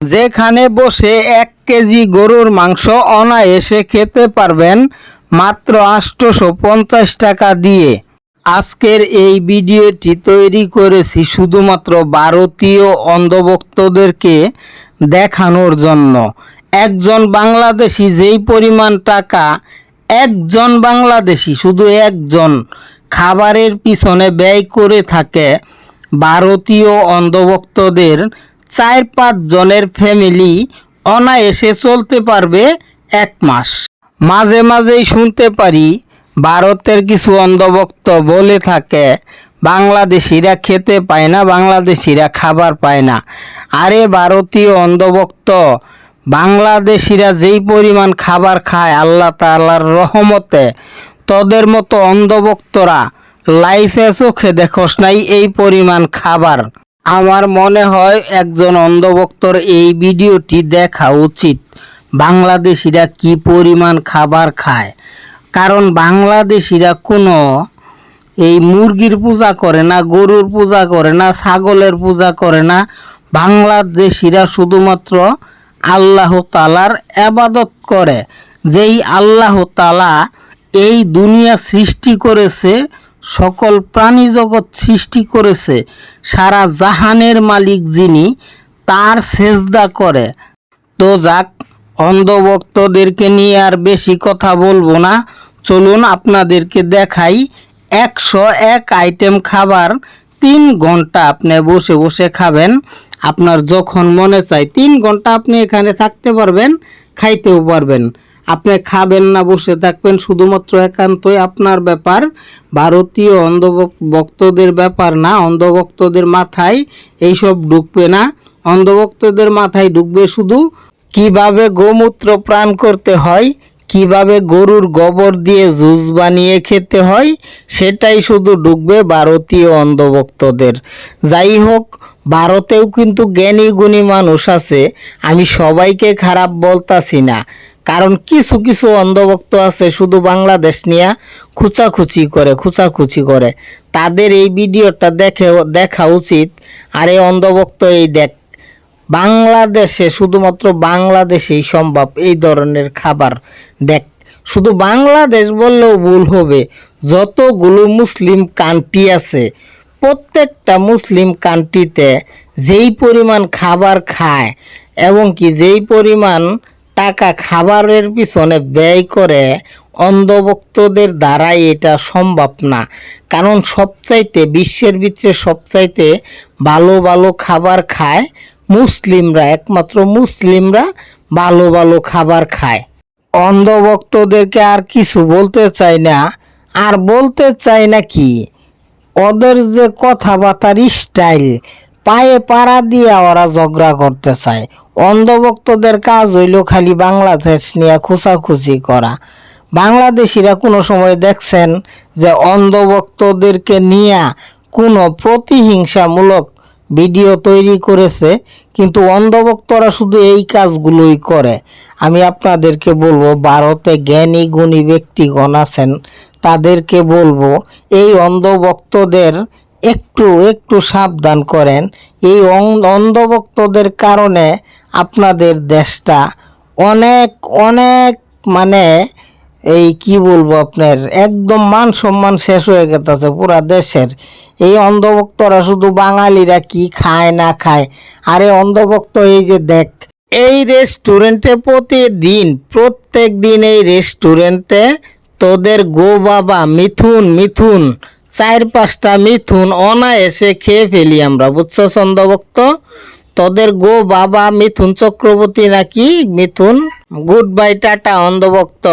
যেখানে বসে 1 কেজি গরুর মাংস অনায়াসে খেতে পারবেন মাত্র 850 টাকা দিয়ে। আজকের এই ভিডিওটি তৈরি করেছি শুধুমাত্র ভারতীয় অন্ধভক্তদেরকে দেখানোর জন্য। একজন বাংলাদেশি যেই পরিমাণ টাকা একজন বাংলাদেশি শুধু একজন খাবারের পিছনে ব্যয় করে থাকে, ভারতীয় অন্ধভক্তদের 4-5 জনের ফ্যামিলি অনায়াসে চলতে পারবে 1 মাস। মাঝে মাঝেই শুনতে পারি ভারতের কিছু অন্ধভক্ত বলে থাকে বাংলাদেশিরা খেতে পায় না, বাংলাদেশিরা খাবার পায় না। আরে ভারতীয় অন্ধভক্ত, বাংলাদেশিরা যেই পরিমাণ খাবার খায় আল্লাহ তাআলার রহমতে, তোদের মতো অন্ধভক্তরা লাইফে চোখে দেখোস নাই এই পরিমাণ খাবার। আমার মনে হয় একজন অন্ধভক্তর এই ভিডিওটি দেখা উচিত, বাংলাদেশিরা কি পরিমাণ খাবার খায়। কারণ বাংলাদেশিরা কোনো এই মুরগির পূজা করে না, গরুর পূজা করে না, ছাগলের পূজা করে না। বাংলাদেশিরা শুধুমাত্র আল্লাহ তাআলার ইবাদত করে। যেই আল্লাহ তাআলা এই দুনিয়া সৃষ্টি করেছে, সকল প্রাণী জগৎ সৃষ্টি করেছে, সারা জাহানের মালিক যিনি, তার সেজদা করে। তো যাক, অন্ধভক্তদেরকে নিয়ে আর বেশি কথা বলবো না, চলুন আপনাদেরকে দেখাই 101 আইটেম খাবার 3 ঘন্টা আপনি বসে বসে খাবেন। আপনার যখন মনে চায় 3 ঘন্টা আপনি এখানে থাকতে পারবেন, খাইতেও পারবেন। আপনি খাবেন না বসে থাকবেন শুধুমাত্র একান্তই আপনার ব্যাপার, ভারতীয় অন্ধভক্তদের ব্যাপার না। অন্ধভক্তদের মাথায় এইসব ঢুকবে না। অন্ধভক্তদের মাথায় ঢুকবে শুধু কিভাবে গোমূত্র পান করতে হয়, কিভাবে গরুর গোবর দিয়ে জুস বানিয়ে খেতে হয়, সেটাই শুধু ঢুকবে ভারতীয় অন্ধভক্তদের। যাই হোক, ভারতেও কিন্তু জ্ঞানী গুণী মানুষ আছে, আমি সবাইকে খারাপ বলতাছি না। কারণ কিছু কিছু অন্ধভক্ত আছে শুধু বাংলাদেশ নিয়ে খুচাখুচি করে। তাদের এই ভিডিওটা দেখা উচিত। আর এই অন্ধভক্ত, এই দেখ, বাংলাদেশে শুধুমাত্র বাংলাদেশেই সম্ভব এই ধরনের খাবার। দেখ, শুধু বাংলাদেশ বললেও ভুল হবে, যতগুলো মুসলিম কান্ট্রি আছে প্রত্যেকটা মুসলিম কান্ট্রিতে যেই পরিমাণ খাবার খায় এবং কি যেই পরিমাণ টাকা খাবারের পিছনে ব্যয় করে, অন্ধভক্তদের দ্বারাই এটা সম্ভব না। কারণ সবচাইতে বিশ্বের ভিতরে সবচাইতে ভালো ভালো খাবার খায় মুসলিমরা, একমাত্র মুসলিমরা ভালো ভালো খাবার খায়। অন্ধভক্তদেরকে আর কিছু বলতে চাই না। আর বলতে চাই না কি, ওদের যে কথাবার্তার স্টাইল, পায়ে পাড়া দিয়ে ওরা ঝগড়া করতে চায়। অন্ধভক্তদের কাজ হইল খালি বাংলাদেশ নিয়ে খোঁচাখুচি করা। বাংলাদেশিরা কোনো সময় দেখছেন যে অন্ধভক্তদেরকে নিয়ে কোনো প্রতিহিংসামূলক ভিডিও তৈরি করেছে? কিন্তু অন্ধভক্তরা শুধু এই কাজগুলোই করে। আমি আপনাদেরকে বলবো, ভারতে জ্ঞানী গুণী ব্যক্তিগণ আছেন, তাদেরকে বলবো এই অন্ধভক্তদের একটু সাবধান করেন। এই অন্ধভক্তদের কারণে আপনাদের দেশটা অনেক অনেক মানে এই কি বলবো, আপনার একদম মান সম্মান শেষ হয়ে গেছে পুরা দেশের। এই অন্ধভক্তরা শুধু বাঙালিরা কি খায় না খায়। আরে অন্ধভক্ত, এই যে দেখ, এই রেস্টুরেন্টে প্রত্যেক দিন এই রেস্টুরেন্টে তোদের গো বাবা মিথুন 4-5টা মিথুন অনায়াসে খেয়ে ফেলি আমরা, বুঝছো অন্ধভক্ত? তোদের গো বাবা মিথুন চক্রবর্তী নাকি মিথুন। গুড বাই, টাটা অন্ধভক্ত।